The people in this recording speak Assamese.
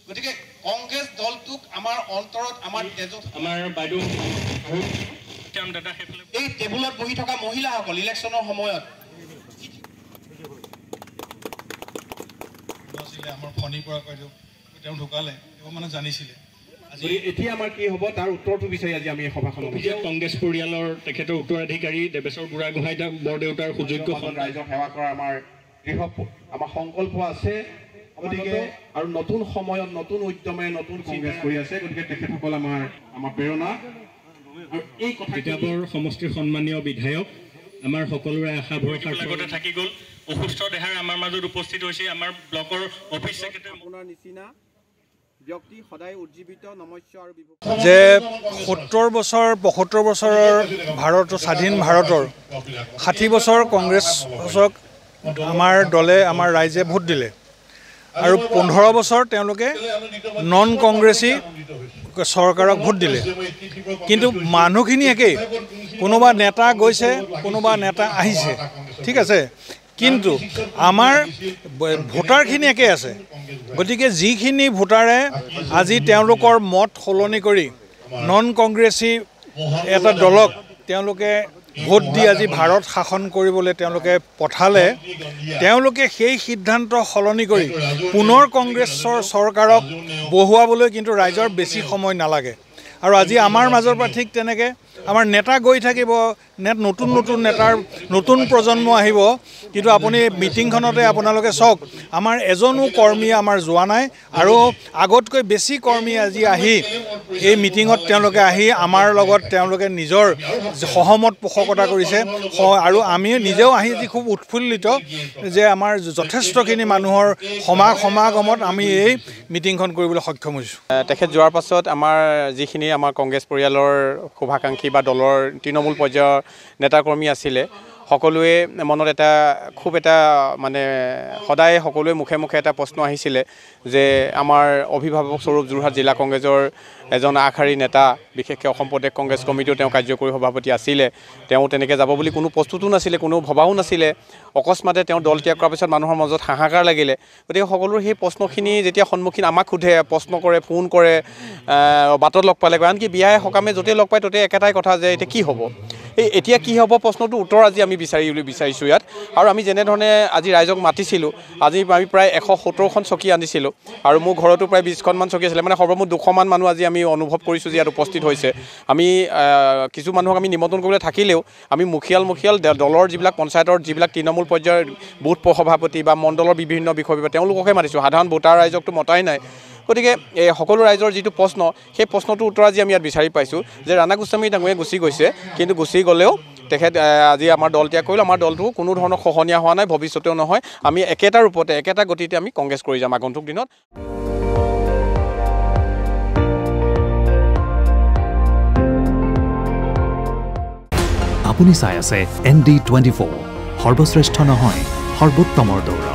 গতিকে কংগ্ৰেছ দলটোক আমাৰ অন্তৰত আমাৰ তেজত আমাৰ বাইদেউ এই টেবুলত বহি থকা মহিলাসকল ইলেকশ্যনৰ সময়ত আমাৰ ফণী পৰা কয়তো তেওঁ ঢুকালে তেওঁ মানে জানিছিলে আজি এতিয়া আমাৰ কি হ'ব তাৰ উত্তৰটো বিচাৰি আজি আমি সভাখনত কংগ্ৰেছ পৰিয়ালৰ তেখেতৰ উত্তৰাধিকাৰী দেৱেশ্বৰ বুঢ়াগোহাঁই বৰদেউতাৰ সুযোগ্য ৰাইজক সেৱা কৰা আমাৰ আমাৰ সংকল্প আছে গতিকে আৰু নতুন সময়ত নতুন উদ্যমে নতুন কংগ্ৰেছ কৰি আছে গতিকে তেখেতসকল আমাৰ প্ৰেৰণা আৰু এই তিতাবৰ সমষ্টিৰ সন্মানীয় বিধায়ক আমাৰ সকলোৰে আশা ভৰসাৰ লগতে থাকি গ'ল অসুস্থ দেহাৰ আমাৰ মাজত উপস্থিত হৈছে আমাৰ ব্লকৰ অফিচ ছেক্ৰেটাৰী আপোনাৰ নিচিনা ব্যক্তি সদায় উজ্জীৱিত নমস্য আৰু যে ৭০ বছৰ ৭৫ বছৰৰ ভাৰতৰ স্বাধীন ভাৰতৰ ৬০ বছৰ কংগ্ৰেছক আমাৰ দলে আমাৰ ৰাইজে ভোট দিলে আৰু ১৫ বছৰ তেওঁলোকে নন কংগ্ৰেছী চৰকাৰক ভোট দিলে কিন্তু মানুহখিনি একেই কোনোবা নেতা গৈছে কোনোবা নেতা আহিছে ঠিক আছে কিন্তু আমাৰ ভোটাৰখিনি একে আছে গতিকে যিখিনি ভোটাৰে আজি তেওঁলোকৰ মত সলনি কৰি নন কংগ্ৰেছী এটা দলক তেওঁলোকে ভোট দি আজি ভাৰত শাসন কৰিবলৈ তেওঁলোকে পঠালে তেওঁলোকে সেই সিদ্ধান্ত সলনি কৰি পুনৰ কংগ্ৰেছৰ চৰকাৰক বহুৱাবলৈ কিন্তু ৰাইজৰ বেছি সময় নালাগে আৰু আজি আমাৰ মাজৰ পৰা ঠিক তেনেকৈ আমাৰ নেতা গৈ থাকিব নতুন নতুন নেতাৰ নতুন প্ৰজন্ম আহিব কিন্তু আপুনি মিটিংখনতে আপোনালোকে চাওক আমাৰ এজনো কৰ্মী আমাৰ যোৱা নাই আৰু আগতকৈ বেছি কৰ্মী আজি আহি এই মিটিঙত তেওঁলোকে আহি আমাৰ লগত তেওঁলোকে নিজৰ সহমত পোষকতা কৰিছে আৰু আমি নিজেও আহি আজি খুব উৎফুল্লিত যে আমাৰ যথেষ্টখিনি মানুহৰ সমাগমত আমি এই মিটিংখন কৰিবলৈ সক্ষম হৈছোঁ তেখেত যোৱাৰ পাছত আমাৰ যিখিনি আমাৰ কংগ্ৰেছ পৰিয়ালৰ শুভাকাংক্ষী বা দলৰ তৃণমূল পৰ্যায়ৰ নেতাকৰ্মী আছিলে সকলোৱে মনত এটা খুব এটা মানে সদায় সকলোৱে মুখে মুখে এটা প্ৰশ্ন আহিছিলে যে আমাৰ অভিভাৱক স্বৰূপ যোৰহাট জিলা কংগ্ৰেছৰ এজন আগশাৰী নেতা বিশেষকৈ অসম প্ৰদেশ কংগ্ৰেছ কমিটিও তেওঁ কাৰ্যকৰী সভাপতি আছিলে তেওঁ তেনেকৈ যাব বুলি কোনো প্ৰস্তুতো নাছিলে কোনো ভবাও নাছিলে অকস্মাতে তেওঁ দল ত্যাগ কৰাৰ পিছত মানুহৰ মাজত হাহাকাৰ লাগিলে গতিকে সকলোৰে সেই প্ৰশ্নখিনি যেতিয়া সন্মুখীন আমাক সোধে প্ৰশ্ন কৰে ফোন কৰে বাটত লগ পালে আনকি বিয়াই সকামে য'তেই লগ পায় ত'তেই একেটাই কথা যে এতিয়া কি হ'ব এতিয়া কি হ'ব প্ৰশ্নটো উত্তৰ আজি আমি বিচাৰিছোঁ ইয়াত আৰু আমি যেনেধৰণে আজি ৰাইজক মাতিছিলোঁ আজি আমি প্ৰায় ১৭০খন চকী আনিছিলোঁ আৰু মোৰ ঘৰতো প্ৰায় ২০খনমান চকী আছিলে মানে সৰ্বমুঠ ২০০মান মানুহ আজি আমি অনুভৱ কৰিছোঁ যে ইয়াত উপস্থিত হৈছে আমি কিছু মানুহক আমি নিমন্ত্ৰণ কৰিবলৈ থাকিলেও আমি মুখিয়াল দলৰ যিবিলাক পঞ্চায়তৰ যিবিলাক তৃণমূল পৰ্যায়ৰ বুথ সভাপতি বা মণ্ডলৰ বিভিন্ন বিষয় তেওঁলোককে মাতিছোঁ সাধাৰণ ভোটাৰ ৰাইজকতো মতাই নাই গতিকে সকলো ৰাইজৰ যিটো প্ৰশ্ন সেই প্ৰশ্নটোৰ উত্তৰ আজি আমি ইয়াত বিচাৰি পাইছোঁ যে ৰাণা গোস্বামী ডাঙৰীয়া গুচি গৈছে কিন্তু গুচি গ'লেও তেখেত আজি আমাৰ দল ত্যাগ কৰিলে আমাৰ দলটো কোনো ধৰণৰ খহনীয়া হোৱা নাই ভৱিষ্যতেও নহয় আমি একেটা ৰূপতে একেটা গতিতে আমি কংগ্ৰেছ কৰি যাম আগন্তুক দিনত আপুনি চাই আছে ND24 সৰ্বশ্ৰেষ্ঠ নহয় সৰ্বোত্তমৰ দৌৰ